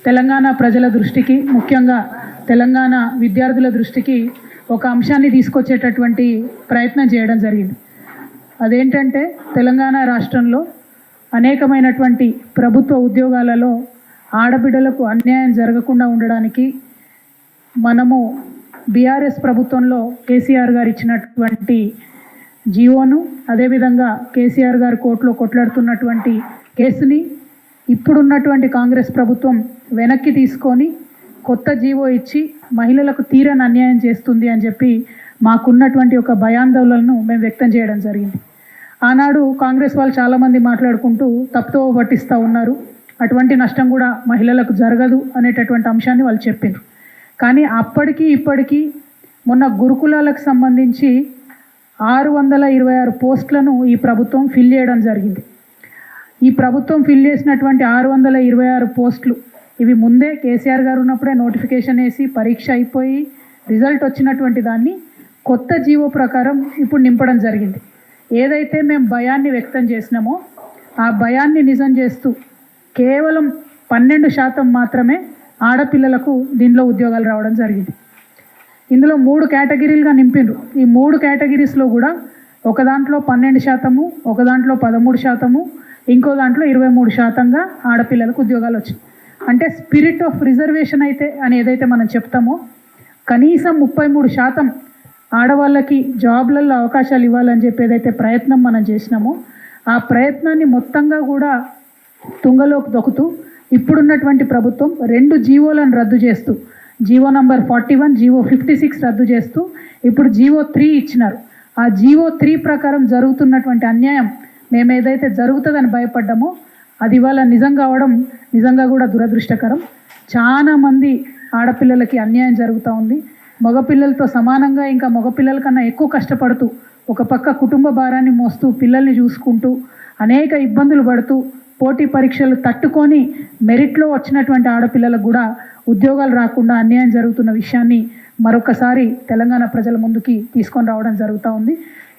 తెలంగాణ ప్రజల దృష్టికి, ముఖ్యంగా తెలంగాణ విద్యార్థుల దృష్టికి ఒక అంశాన్ని తీసుకొచ్చేటటువంటి ప్రయత్నం చేయడం జరిగింది. అదేంటంటే తెలంగాణ రాష్ట్రంలో అనేకమైనటువంటి ప్రభుత్వ ఉద్యోగాలలో ఆడబిడ్డలకు అన్యాయం జరగకుండా ఉండడానికి మనము బీఆర్ఎస్ ప్రభుత్వంలో కేసీఆర్ గారు ఇచ్చినటువంటి జీవోను, అదేవిధంగా కేసీఆర్ గారు కోర్టులో కొట్లాడుతున్నటువంటి కేసుని ఇప్పుడున్నటువంటి కాంగ్రెస్ ప్రభుత్వం వెనక్కి తీసుకొని కొత్త జీవో ఇచ్చి మహిళలకు తీరని అన్యాయం చేస్తుంది అని చెప్పి మాకున్నటువంటి ఒక భయాందోళనను మేము వ్యక్తం చేయడం జరిగింది. ఆనాడు కాంగ్రెస్ వాళ్ళు చాలామంది మాట్లాడుకుంటూ తప్పుతో పట్టిస్తూ ఉన్నారు, అటువంటి నష్టం కూడా మహిళలకు జరగదు అనేటటువంటి అంశాన్ని వాళ్ళు చెప్పారు. కానీ అప్పటికి ఇప్పటికీ మొన్న గురుకులాలకు సంబంధించి 626 పోస్టులను ఈ ప్రభుత్వం ఫిల్ చేయడం జరిగింది. ఈ ప్రభుత్వం ఫిల్ చేసినటువంటి 626 పోస్టులు ఇవి ముందే కేసీఆర్ గారు ఉన్నప్పుడే నోటిఫికేషన్ వేసి పరీక్ష అయిపోయి రిజల్ట్ వచ్చినటువంటి దాన్ని కొత్త జీవో ప్రకారం ఇప్పుడు నింపడం జరిగింది. ఏదైతే మేము భయాన్ని వ్యక్తం చేసినామో ఆ భయాన్ని నిజం చేస్తూ కేవలం 12% మాత్రమే ఆడపిల్లలకు దీనిలో ఉద్యోగాలు రావడం జరిగింది. ఇందులో 3 కేటగిరీలుగా నింపిండ్రు. ఈ 3 కేటగిరీస్లో కూడా ఒక దాంట్లో 12%, ఒక దాంట్లో 13%, ఇంకో దాంట్లో 23%గా ఆడపిల్లలకు ఉద్యోగాలు వచ్చాయి. అంటే స్పిరిట్ ఆఫ్ రిజర్వేషన్ అయితే అని ఏదైతే మనం చెప్తామో కనీసం 33% ఆడవాళ్ళకి జాబ్లలో అవకాశాలు ఇవ్వాలని చెప్పి ఏదైతే ప్రయత్నం మనం చేసినామో ఆ ప్రయత్నాన్ని మొత్తంగా కూడా తుంగలోకి దొక్కుతూ ఇప్పుడున్నటువంటి ప్రభుత్వం 2 జీవోలను రద్దు చేస్తూ, జీవో నంబర్ 41, జీవో 56 రద్దు చేస్తూ ఇప్పుడు జీవో 3 ఇచ్చినారు. ఆ జీవో 3 ప్రకారం జరుగుతున్నటువంటి అన్యాయం మేము ఏదైతే జరుగుతుందని భయపడ్డామో అది ఇవాళ నిజం కావడం నిజంగా కూడా దురదృష్టకరం. చాలామంది ఆడపిల్లలకి అన్యాయం జరుగుతూ ఉంది. మగపిల్లలతో సమానంగా ఇంకా మగపిల్లల కన్నా ఎక్కువ కష్టపడుతూ ఒక పక్క కుటుంబ భారాన్ని మోస్తూ పిల్లల్ని చూసుకుంటూ అనేక ఇబ్బందులు పడుతూ పోటీ పరీక్షలు తట్టుకొని మెరిట్లో వచ్చినటువంటి ఆడపిల్లలకు కూడా ఉద్యోగాలు రాకుండా అన్యాయం జరుగుతున్న విషయాన్ని మరొకసారి తెలంగాణ ప్రజల ముందుకి తీసుకొని రావడం జరుగుతూ ఉంది.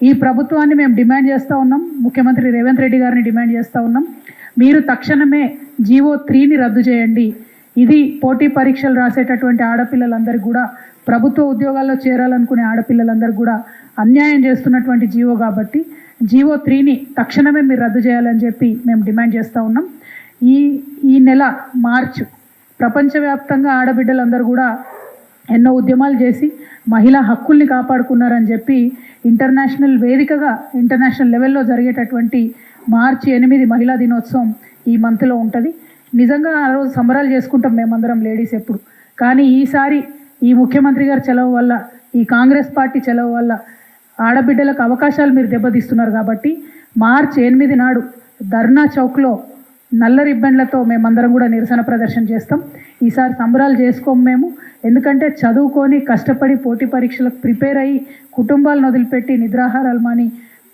ఈ ప్రభుత్వాన్ని మేము డిమాండ్ చేస్తూ ఉన్నాం, ముఖ్యమంత్రి రేవంత్ రెడ్డి గారిని డిమాండ్ చేస్తూ ఉన్నాం, మీరు తక్షణమే జీవో 3ని రద్దు చేయండి. ఇది పోటీ పరీక్షలు రాసేటటువంటి ఆడపిల్లలందరికీ కూడా, ప్రభుత్వ ఉద్యోగాల్లో చేరాలనుకునే ఆడపిల్లలందరికీ కూడా అన్యాయం చేస్తున్నటువంటి జీవో కాబట్టి జీవో 3ని తక్షణమే మీరు రద్దు చేయాలని చెప్పి మేము డిమాండ్ చేస్తూ ఉన్నాం. ఈ నెల మార్చ్ ప్రపంచవ్యాప్తంగా ఆడబిడ్డలందరూ కూడా ఎన్నో ఉద్యమాలు చేసి మహిళా హక్కుల్ని కాపాడుకున్నారని చెప్పి ఇంటర్నేషనల్ వేదికగా ఇంటర్నేషనల్ లెవెల్లో జరిగేటటువంటి మార్చి 8 మహిళా దినోత్సవం ఈ మంత్లో ఉంటుంది. నిజంగా ఆ రోజు సంబరాలు చేసుకుంటాం మేమందరం లేడీస్ ఎప్పుడు. కానీ ఈసారి ఈ ముఖ్యమంత్రి గారి చలవ వల్ల, ఈ కాంగ్రెస్ పార్టీ చలవ వల్ల ఆడబిడ్డలకు అవకాశాలు మీరు దెబ్బతీస్తున్నారు కాబట్టి మార్చి 8 నాడు ధర్నా చౌక్లో నల్ల రిబ్బన్లతో మేమందరం కూడా నిరసన ప్రదర్శన చేస్తాం. ఈసారి సంబరాలు చేసుకోము మేము, ఎందుకంటే చదువుకొని కష్టపడి పోటీ పరీక్షలకు ప్రిపేర్ అయ్యి కుటుంబాలను వదిలిపెట్టి నిద్రాహారాలు మాని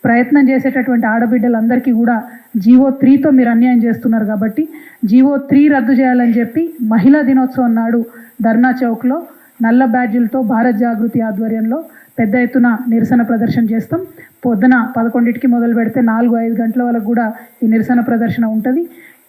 ప్రయత్నం చేసేటటువంటి ఆడబిడ్డలందరికీ కూడా జీవో 3తో మీరు అన్యాయం చేస్తున్నారు కాబట్టి జీవో 3 రద్దు చేయాలని చెప్పి మహిళా దినోత్సవం నాడు ధర్నా చౌక్లో నల్ల బ్యాడ్జీలతో భారత్ జాగృతి ఆధ్వర్యంలో పెద్ద ఎత్తున నిరసన ప్రదర్శన చేస్తాం. పొద్దున 11కి మొదలు పెడితే 4-5 గంటల వరకు కూడా ఈ నిరసన ప్రదర్శన ఉంటుంది.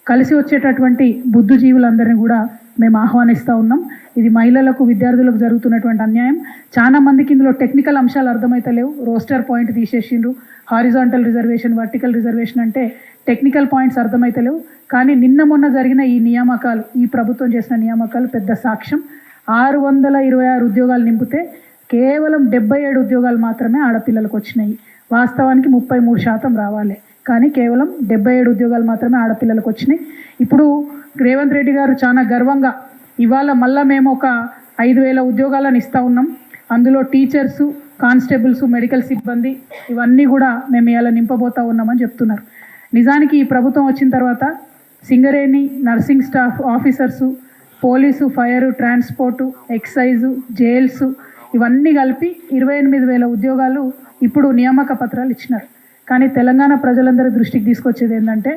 కలిసి వచ్చేటటువంటి బుద్ధిజీవులందరినీ కూడా మేము ఆహ్వానిస్తూ ఉన్నాం. ఇది మహిళలకు, విద్యార్థులకు జరుగుతున్నటువంటి అన్యాయం. చాలా మందికి ఇందులో టెక్నికల్ అంశాలు అర్థమైతలేవు. రోస్టర్ పాయింట్ తీసేసిండ్రు, హారిజాంటల్ రిజర్వేషన్, వర్టికల్ రిజర్వేషన్ అంటే టెక్నికల్ పాయింట్స్ అర్థమైతలేవు. కానీ నిన్న మొన్న జరిగిన ఈ నియామకాలు, ఈ ప్రభుత్వం చేసిన నియామకాలు పెద్ద సాక్ష్యం. 626 ఉద్యోగాలు నింపితే కేవలం 77 ఉద్యోగాలు మాత్రమే ఆడపిల్లలకు వచ్చినాయి. వాస్తవానికి 33% రావాలి, కానీ కేవలం 77 ఉద్యోగాలు మాత్రమే ఆడపిల్లలకు వచ్చినాయి. ఇప్పుడు రేవంత్ రెడ్డి గారు చాలా గర్వంగా ఇవాళ మళ్ళీ మేము ఒక 5,000 ఉద్యోగాలను ఇస్తూ ఉన్నాం. అందులో టీచర్సు, కానిస్టేబుల్స్, మెడికల్ సిబ్బంది ఇవన్నీ కూడా మేము ఇవాళ నింపబోతూ ఉన్నామని చెప్తున్నారు. నిజానికి ఈ ప్రభుత్వం వచ్చిన తర్వాత Singareni, nursing staff officers, police, fire, transport, excise, jails ఇవన్నీ కలిపి 28,000 ఉద్యోగాలు ఇప్పుడు నియామక పత్రాలు ఇచ్చినారు. కానీ తెలంగాణ ప్రజలందరి దృష్టికి తీసుకొచ్చేది ఏంటంటే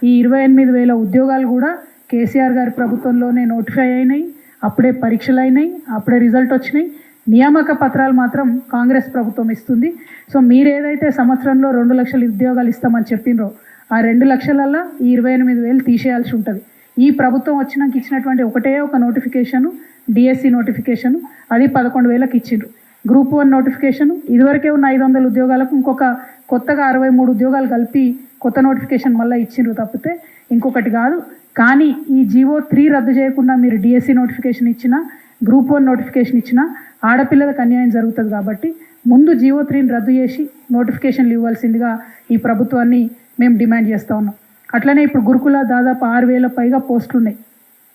ఈ 28,000 ఉద్యోగాలు కూడా కేసీఆర్ గారి ప్రభుత్వంలోనే నోటిఫై అయినాయి, అప్పుడే పరీక్షలు అయినాయి, అప్పుడే రిజల్ట్ వచ్చినాయి. నియామక పత్రాలు మాత్రం కాంగ్రెస్ ప్రభుత్వం ఇస్తుంది. సో మీరు ఏదైతే సంవత్సరంలో 2 లక్షల ఉద్యోగాలు ఇస్తామని చెప్పినరో ఆ 2 లక్షలల్లో ఈ 28,000 తీసేయాల్సి ఉంటుంది. ఈ ప్రభుత్వం వచ్చినాక ఇచ్చినటువంటి ఒకటే ఒక నోటిఫికేషను డిఎస్సి నోటిఫికేషను, అది 11,000కి ఇచ్చిండ్రు. గ్రూప్ 1 నోటిఫికేషను ఇదివరకే ఉన్న 500 ఉద్యోగాలకు ఇంకొక కొత్తగా 63 ఉద్యోగాలు కలిపి కొత్త నోటిఫికేషన్ మళ్ళీ ఇచ్చిండ్రు తప్పితే ఇంకొకటి కాదు. కానీ ఈ జీవో 3 రద్దు చేయకుండా మీరు డిఎస్సి నోటిఫికేషన్ ఇచ్చినా, గ్రూప్ 1 నోటిఫికేషన్ ఇచ్చినా ఆడపిల్లలకు అన్యాయం జరుగుతుంది. కాబట్టి ముందు జీవో 3ని రద్దు చేసి నోటిఫికేషన్లు ఇవ్వాల్సిందిగా ఈ ప్రభుత్వాన్ని మేము డిమాండ్ చేస్తూ ఉన్నాం. అట్లనే ఇప్పుడు గురుకుల దాదాపు 6,000 పైగా పోస్టులు ఉన్నాయి.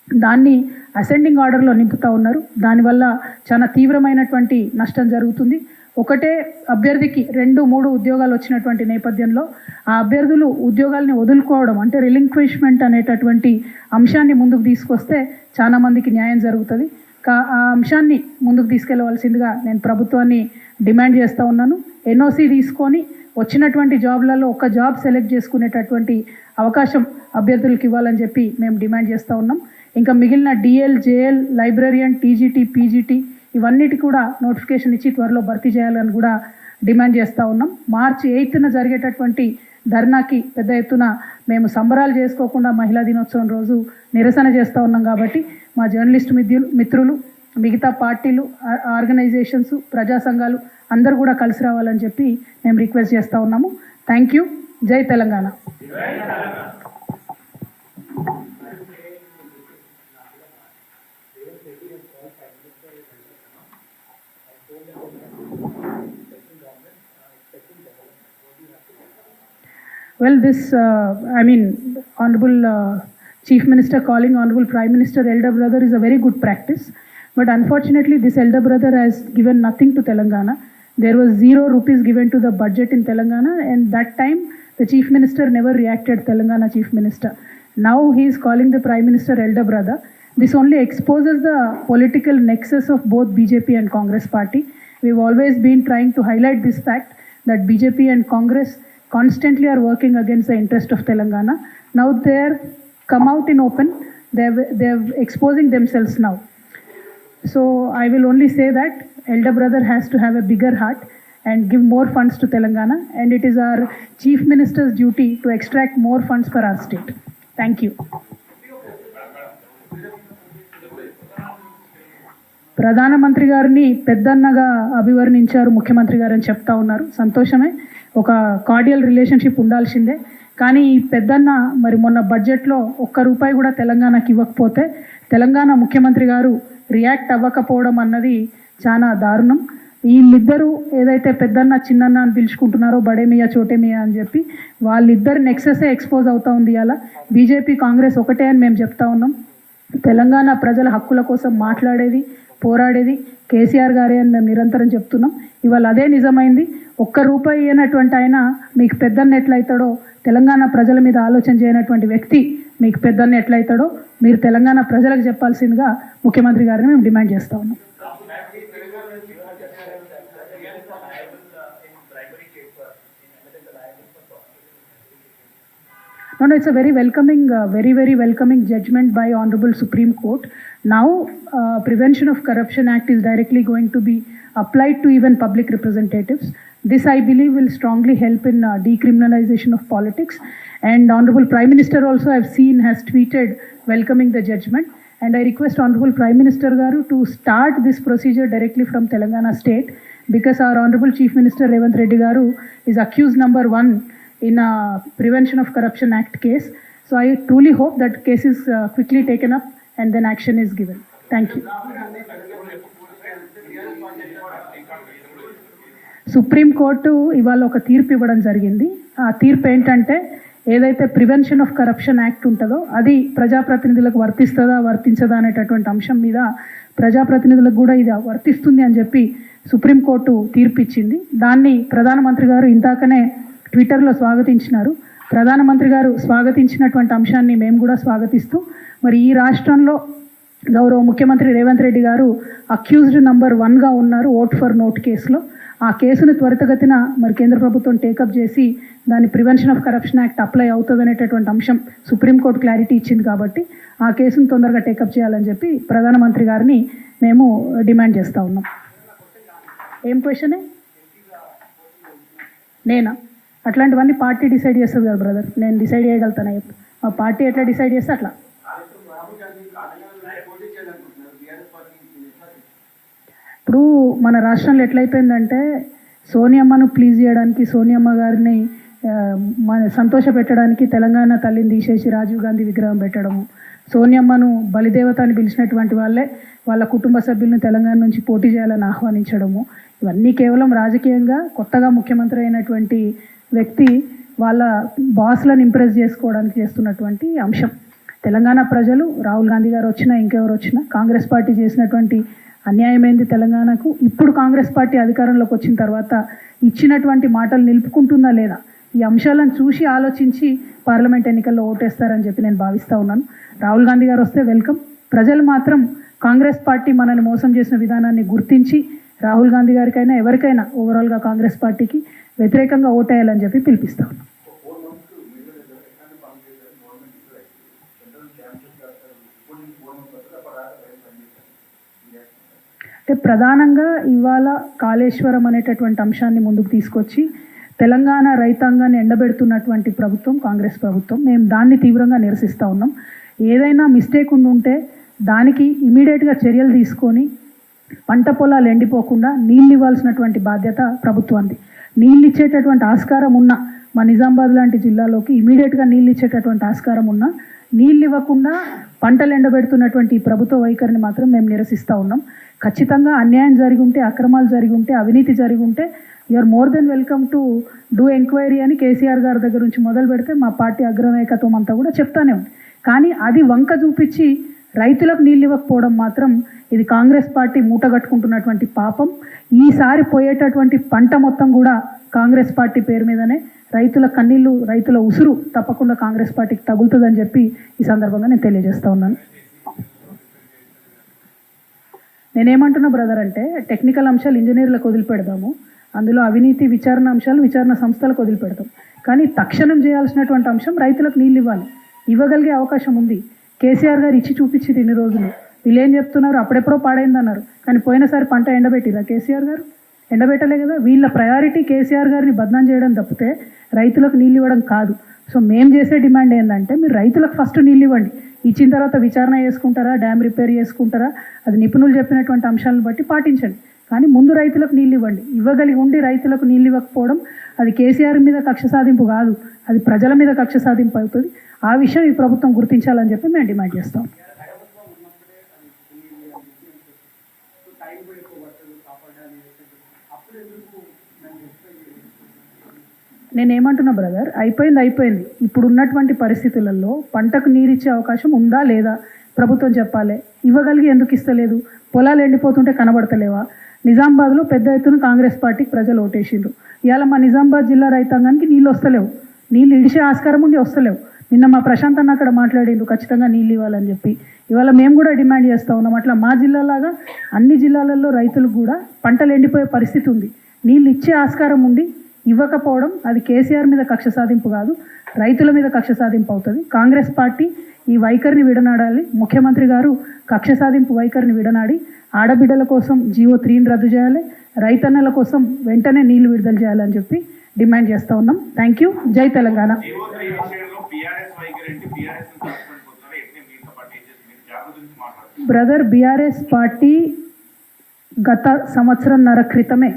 దాన్ని అసెండింగ్ ఆర్డర్లో నింపుతూ ఉన్నారు. దానివల్ల చాలా తీవ్రమైనటువంటి నష్టం జరుగుతుంది. ఒకటే అభ్యర్థికి 2-3 ఉద్యోగాలు వచ్చినటువంటి నేపథ్యంలో ఆ అభ్యర్థులు ఉద్యోగాల్ని వదులుకోవడం అంటే రిలింక్విష్మెంట్ అనేటటువంటి అంశాన్ని ముందుకు తీసుకొస్తే చాలా మందికి న్యాయం జరుగుతుంది. ఆ అంశాన్ని ముందుకు తీసుకెళ్లవలసిందిగా నేను ప్రభుత్వాన్ని డిమాండ్ చేస్తూ ఉన్నాను. ఎన్ఓసి తీసుకొని వచ్చినటువంటి జాబ్లలో ఒక జాబ్ సెలెక్ట్ చేసుకునేటటువంటి అవకాశం అభ్యర్థులకు ఇవ్వాలని చెప్పి మేము డిమాండ్ చేస్తూ ఉన్నాం. ఇంకా మిగిలిన DL, JL, librarian, TGT, PGT ఇవన్నిటి కూడా నోటిఫికేషన్ ఇచ్చి త్వరలో భర్తీ చేయాలని కూడా డిమాండ్ చేస్తూ ఉన్నాం. మార్చి 8న జరిగేటటువంటి ధర్నాకి పెద్ద ఎత్తున మేము సంబరాలు చేసుకోకుండా మహిళా దినోత్సవం రోజు నిరసన చేస్తూ ఉన్నాం. కాబట్టి మా జర్నలిస్టు మిత్రులు, మిగతా పార్టీలు, ఆర్గనైజేషన్స్, ప్రజా సంఘాలు అందరూ కూడా కలిసి రావాలని చెప్పి మేము రిక్వెస్ట్ చేస్తూ ఉన్నాము. Thank you. జై Telangana. Well, this, Honorable Chief Minister calling Honorable Prime Minister elder brother is a very good practice. But unfortunately, this elder brother has given nothing to Telangana. There was 0 rupees given to the budget in Telangana, and that time the Chief Minister never reacted, Telangana Chief Minister. Now he is calling the Prime Minister elder brother. This only exposes the political nexus of both BJP and Congress party. We've always been trying to highlight this fact that BJP and Congress constantly are working against the interest of Telangana. Now they're come out in open, they're exposing themselves now. So I will only say that elder brother has to have a bigger heart and give more funds to Telangana, and it is our Chief Minister's duty to extract more funds for our state. Thank you. ప్రధానమంత్రి గారిని పెద్దన్నగా అభివర్ణించారు ముఖ్యమంత్రి గారు అని చెప్తా ఉన్నారు. సంతోషమే, ఒక కార్డియల్ రిలేషన్షిప్ ఉండాల్సిందే. కానీ ఈ పెద్దన్న మరి మొన్న బడ్జెట్లో ₹1 కూడా తెలంగాణకి ఇవ్వకపోతే తెలంగాణ ముఖ్యమంత్రి గారు రియాక్ట్ అవ్వకపోవడం అన్నది చాలా దారుణం. వీళ్ళిద్దరూ ఏదైతే పెద్దన్న చిన్నన్న అని పిలుచుకుంటున్నారో, బడేమియా చోటేమియా అని చెప్పి, వాళ్ళిద్దరు నెక్సెసే ఎక్స్పోజ్ అవుతూ ఉంది. అలా బీజేపీ కాంగ్రెస్ ఒకటే అని మేము చెప్తా ఉన్నాం. తెలంగాణ ప్రజల హక్కుల కోసం మాట్లాడేది, పోరాడేది కేసీఆర్ గారే అని మేము నిరంతరం చెప్తున్నాం. ఇవాళ అదే నిజమైంది. ₹1 అయినటువంటి ఆయన మీకు పెద్దన్న ఎట్లయితాడో, తెలంగాణ ప్రజల మీద ఆలోచన చేయనటువంటి వ్యక్తి మీకు పెద్దన్న ఎట్లయితాడో మీరు తెలంగాణ ప్రజలకు చెప్పాల్సిందిగా ముఖ్యమంత్రి గారిని మేము డిమాండ్ చేస్తూ ఉన్నాం. No, it's a very welcoming judgment by Honorable Supreme Court. Now, Prevention of Corruption Act is directly going to be applied to even public representatives. This, I believe, will strongly help in decriminalization of politics. And Honorable Prime Minister also, I've seen, has tweeted welcoming the judgment. And I request Honorable Prime Minister Garu to start this procedure directly from Telangana State, because our Honorable Chief Minister Revanth Reddy Garu is accused number 1 in a Prevention of Corruption Act case. So I truly hope that case is quickly taken up and then action is given. Thank you. Supreme court ఇవాళ ఒక తీర్పు ఇవ్వడం జరిగింది. ఆ తీర్పు ఏంటంటే, ఏదైతే prevention of corruption act ఉంటుందో అది ప్రజాప్రతినిధులకు వర్తిస్తుందా వర్తించదా అనేటటువంటి అంశం మీద ప్రజాప్రతినిధులకు కూడా ఇది వర్తిస్తుంది అని చెప్పి సుప్రీంకోర్టు తీర్పు ఇచ్చింది. దాన్ని ప్రధానమంత్రి గారు ఇందాకనే ట్విట్టర్లో స్వాగతించినారు. ప్రధానమంత్రి గారు స్వాగతించినటువంటి అంశాన్ని మేము కూడా స్వాగతిస్తూ, మరి ఈ రాష్ట్రంలో గౌరవ ముఖ్యమంత్రి రేవంత్ రెడ్డి గారు అక్యూజ్డ్ నంబర్ 1గా ఉన్నారు ఓట్ ఫర్ నోట్ కేసులో. ఆ కేసును త్వరితగతిన మరి కేంద్ర ప్రభుత్వం టేకప్ చేసి దాని prevention of corruption act apply అవుతుంది అనేటటువంటి అంశం సుప్రీంకోర్టు క్లారిటీ ఇచ్చింది. కాబట్టి ఆ కేసును తొందరగా టేకప్ చేయాలని చెప్పి ప్రధానమంత్రి గారిని మేము డిమాండ్ చేస్తూ ఉన్నాం. ఏం క్వశ్చనే? నేనా? అట్లాంటివన్నీ పార్టీ డిసైడ్ చేస్తుంది కదా బ్రదర్, నేను డిసైడ్ చేయగలుగుతాను. మా పార్టీ ఎట్లా డిసైడ్ చేస్తే అట్లా. ఇప్పుడు మన రాష్ట్రంలో ఎట్లయిపోయిందంటే సోనియమ్మను ప్లీజ్ చేయడానికి, సోనియమ్మ గారిని మన సంతోష పెట్టడానికి తెలంగాణ తల్లిని తీసేసి రాజీవ్ గాంధీ విగ్రహం పెట్టడము, సోనియమ్మను బలిదేవత అని పిలిచినటువంటి వాళ్ళే వాళ్ళ కుటుంబ సభ్యులను తెలంగాణ నుంచి పోటీ చేయాలని ఆహ్వానించడము, ఇవన్నీ కేవలం రాజకీయంగా కొత్తగా ముఖ్యమంత్రి అయినటువంటి వ్యక్తి వాళ్ళ బాస్లను ఇంప్రెస్ చేసుకోవడానికి చేస్తున్నటువంటి అంశం. తెలంగాణ ప్రజలు రాహుల్ గాంధీ గారు వచ్చినా ఇంకెవరు వచ్చినా కాంగ్రెస్ పార్టీ చేసినటువంటి అన్యాయమైంది తెలంగాణకు. ఇప్పుడు కాంగ్రెస్ పార్టీ అధికారంలోకి వచ్చిన తర్వాత ఇచ్చినటువంటి మాటలు నిలుపుకుంటుందా లేదా, ఈ అంశాలను చూసి ఆలోచించి పార్లమెంట్ ఎన్నికల్లో ఓటేస్తారని చెప్పి నేను భావిస్తూ ఉన్నాను. రాహుల్ గాంధీ గారు వస్తే వెల్కమ్. ప్రజలు మాత్రం కాంగ్రెస్ పార్టీ మనల్ని మోసం చేసిన విధానాన్ని గుర్తించి రాహుల్ గాంధీ గారికైనా ఎవరికైనా ఓవరాల్గా కాంగ్రెస్ పార్టీకి వ్యతిరేకంగా ఓటేయాలని చెప్పి పిలిపిస్తా ఉన్నాను. అంటే ప్రధానంగా ఇవాళ కాళేశ్వరం అనేటటువంటి అంశాన్ని ముందుకు తీసుకొచ్చి తెలంగాణ రైతాంగాన్ని ఎండబెడుతున్నటువంటి ప్రభుత్వం కాంగ్రెస్ ప్రభుత్వం. మేము దాన్ని తీవ్రంగా నిరసిస్తూ ఉన్నాం. ఏదైనా మిస్టేక్ ఉంటే దానికి ఇమీడియట్గా చర్యలు తీసుకొని పంట పొలాలు ఎండిపోకుండా నీళ్ళు ఇవ్వాల్సినటువంటి బాధ్యత ప్రభుత్వానికి. నీళ్ళు ఇచ్చేటటువంటి ఆస్కారం ఉన్న మా నిజామాబాద్ లాంటి జిల్లాలోకి ఇమీడియట్గా నీళ్ళు ఇచ్చేటటువంటి ఆస్కారం ఉన్నా నీళ్ళు ఇవ్వకుండా పంటలు ఎండబెడుతున్నటువంటి ప్రభుత్వ వైఖరిని మాత్రం మేము నిరసిస్తూ ఉన్నాం. ఖచ్చితంగా అన్యాయం జరిగి ఉంటే, అక్రమాలు జరిగి ఉంటే, అవినీతి జరిగి ఉంటే you're more than welcome to do enquiry అని కేసీఆర్ గారి దగ్గర నుంచి మొదలు పెడితే మా పార్టీ అగ్రనాయకత్వం అంతా కూడా చెప్తానే ఉంది. కానీ అది వంక చూపించి రైతులకు నీళ్ళు ఇవ్వకపోవడం మాత్రం ఇది కాంగ్రెస్ పార్టీ మూటగట్టుకుంటున్నటువంటి పాపం. ఈసారి పోయేటటువంటి పంట మొత్తం కూడా కాంగ్రెస్ పార్టీ పేరు మీదనే రైతుల కన్నీళ్ళు, రైతుల ఉసురు తప్పకుండా కాంగ్రెస్ పార్టీకి తగులుతుందని చెప్పి ఈ సందర్భంగా నేను తెలియజేస్తూ ఉన్నాను. నేనేమంటున్నా బ్రదర్ అంటే టెక్నికల్ అంశాలు ఇంజనీర్లకు వదిలిపెడదాము, అందులో అవినీతి విచారణ అంశాలు విచారణ సంస్థలకు వదిలిపెడతాం. కానీ తక్షణం చేయాల్సినటువంటి అంశం రైతులకు నీళ్ళు ఇవ్వాలి. ఇవ్వగలిగే అవకాశం ఉంది. కేసీఆర్ గారు ఇచ్చి చూపించింది ఇన్ని రోజులు. వీళ్ళు ఏం చెప్తున్నారు, అప్పుడెప్పుడో పాడైందన్నారు. కానీ పోయినసారి పంట ఎండబెట్టిరా కేసీఆర్ గారు? ఎండబెట్టలే కదా. వీళ్ళ ప్రయారిటీ కేసీఆర్ గారిని బదనాం చేయడం తప్పితే రైతులకు నీళ్ళు ఇవ్వడం కాదు. సో మేము చేసే డిమాండ్ ఏంటంటే మీరు రైతులకు ఫస్ట్ నీళ్ళు ఇవ్వండి. ఇచ్చిన తర్వాత విచారణ చేసుకుంటారా, డ్యామ్ రిపేర్ చేసుకుంటారా, అది నిపుణులు చెప్పినటువంటి అంశాలను బట్టి పాటించండి. కానీ ముందు రైతులకు నీళ్ళు ఇవ్వండి. ఇవ్వగలిగి ఉండి రైతులకు నీళ్ళు ఇవ్వకపోవడం అది కేసీఆర్ మీద కక్ష సాధింపు కాదు, అది ప్రజల మీద కక్ష సాధింపు అవుతుంది. ఆ విషయం ఈ ప్రభుత్వం గుర్తించాలని చెప్పి మేము డిమాండ్ చేస్తాం. నేనేమంటున్నా బ్రదర్, అయిపోయింది. ఇప్పుడు ఉన్నటువంటి పరిస్థితులలో పంటకు నీరిచ్చే అవకాశం ఉందా లేదా ప్రభుత్వం చెప్పాలి. ఇవ్వగలిగి ఎందుకు ఇస్తలేదు? పొలాలు ఎండిపోతుంటే కనబడతలేవా? నిజామాబాద్లో పెద్ద ఎత్తున కాంగ్రెస్ పార్టీకి ప్రజలు ఓటేసిండ్రు. ఇవాళ మా నిజామాబాద్ జిల్లా రైతాంగానికి నీళ్ళు వస్తలేవు, నీళ్ళు ఇడిచే ఆస్కారం ఉండి వస్తలేవు. నిన్న మా ప్రశాంత్ అన్న అక్కడ మాట్లాడిండు ఖచ్చితంగా నీళ్ళు ఇవ్వాలని చెప్పి. ఇవాళ మేము కూడా డిమాండ్ చేస్తూ ఉన్నాం. అట్లా మా జిల్లాలాగా అన్ని జిల్లాలలో రైతులకు కూడా పంటలు ఎండిపోయే పరిస్థితి ఉంది. నీళ్ళు ఇచ్చే ఆస్కారం ఉండి ఇవ్వకపోవడం అది కేసీఆర్ మీద కక్ష సాధింపు కాదు, రైతుల మీద కక్ష సాధింపు అవుతుంది. కాంగ్రెస్ పార్టీ ఈ వైఖరిని విడనాడాలి. ముఖ్యమంత్రి గారు కక్ష సాధింపు వైఖరిని విడనాడి ఆడబిడ్డల కోసం జీవో 3ని రద్దు చేయాలి, రైతన్నల కోసం వెంటనే నీళ్లు విడుదల చేయాలని చెప్పి డిమాండ్ చేస్తూ ఉన్నాం. Thank you. జై తెలంగాణ. బ్రదర్, బీఆర్ఎస్ పార్టీ గత సంవత్సరంన్నర క్రితమే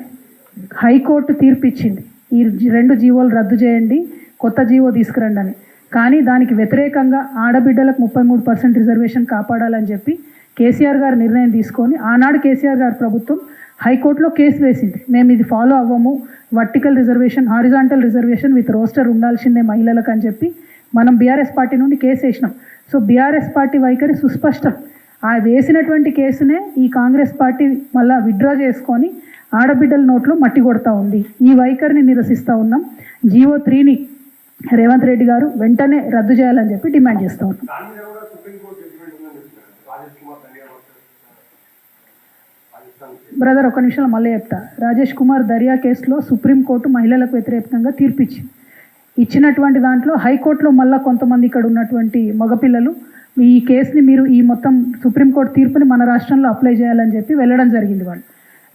హైకోర్టు తీర్పు ఇచ్చింది, ఈ 2 జీవోలు రద్దు చేయండి, కొత్త జీవో తీసుకురండి అని. కానీ దానికి వ్యతిరేకంగా ఆడబిడ్డలకు 33% రిజర్వేషన్ కాపాడాలని చెప్పి కేసీఆర్ గారు నిర్ణయం తీసుకొని ఆనాడు కేసీఆర్ గారు ప్రభుత్వం హైకోర్టులో కేసు వేసింది. మేము ఇది ఫాలో అవ్వము, vertical reservation, horizontal reservation with roster ఉండాల్సిందే మహిళలకు అని చెప్పి మనం బీఆర్ఎస్ పార్టీ నుండి కేసు వేసినాం. సో బీఆర్ఎస్ పార్టీ వైఖరి సుస్పష్టం. ఆ వేసినటువంటి కేసునే ఈ కాంగ్రెస్ పార్టీ మళ్ళీ విత్డ్రా చేసుకొని ఆడబిడ్డల నోట్లో మట్టి కొడతా ఉంది. ఈ వైఖరిని నిరసిస్తూ ఉన్నాం. జీవో 3ని రేవంత్ రెడ్డి గారు వెంటనే రద్దు చేయాలని చెప్పి డిమాండ్ చేస్తూ ఉన్నాం. బ్రదర్, ఒక నిమిషంలో మళ్ళీ చెప్తా. రాజేష్ కుమార్ దర్యా కేసులో సుప్రీంకోర్టు మహిళలకు వ్యతిరేకంగా తీర్పిచ్చింది. ఇచ్చినటువంటి దాంట్లో హైకోర్టులో మళ్ళీ కొంతమంది ఇక్కడ ఉన్నటువంటి మగపిల్లలు ఈ కేసుని మీరు ఈ మొత్తం సుప్రీంకోర్టు తీర్పుని మన రాష్ట్రంలో అప్లై చేయాలని చెప్పి వెళ్ళడం జరిగింది. వాళ్ళు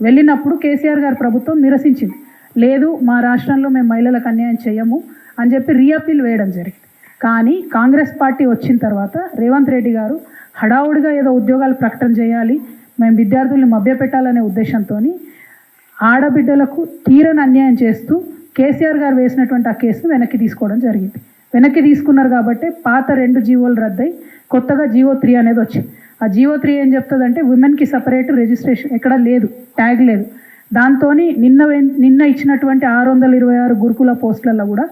వెళ్ళినప్పుడు కేసీఆర్ గారి ప్రభుత్వం నిరసించింది. లేదు, మా రాష్ట్రంలో మేము మహిళలకు అన్యాయం చేయము అని చెప్పి రీఅపీల్ వేయడం జరిగింది. కానీ కాంగ్రెస్ పార్టీ వచ్చిన తర్వాత రేవంత్ రెడ్డి గారు హడావుడిగా ఏదో ఉద్యోగాలు ప్రకటన చేయాలి, మేము విద్యార్థుల్ని మభ్యపెట్టాలనే ఉద్దేశంతో ఆడబిడ్డలకు తీరని అన్యాయం చేస్తూ కేసీఆర్ గారు వేసినటువంటి ఆ కేసును వెనక్కి తీసుకోవడం జరిగింది. వెనక్కి తీసుకున్నారు కాబట్టి పాత 2 జీవోలు రద్దయి కొత్తగా జీవో 3 అనేది వచ్చింది. ఆ జీవో 3 ఏం చెప్తుందంటే ఉమెన్కి సపరేట్ రిజిస్ట్రేషన్ ఎక్కడ లేదు, ట్యాగ్ లేదు. దాంతో నిన్న ఇచ్చినటువంటి 626 గురుకుల పోస్టులలో కూడా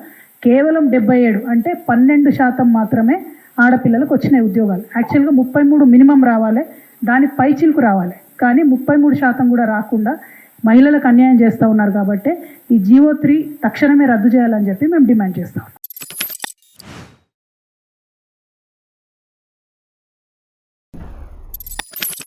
కేవలం 77 అంటే 12% మాత్రమే ఆడపిల్లలకు వచ్చినాయి ఉద్యోగాలు. యాక్చువల్గా 33 మినిమం రావాలి, దాని పైచిలకు రావాలి, కానీ 33% కూడా రాకుండా మహిళలకు అన్యాయం చేస్తూ ఉన్నారు. కాబట్టి ఈ జీవో 3 తక్షణమే రద్దు చేయాలని చెప్పి మేము డిమాండ్ చేస్తాం.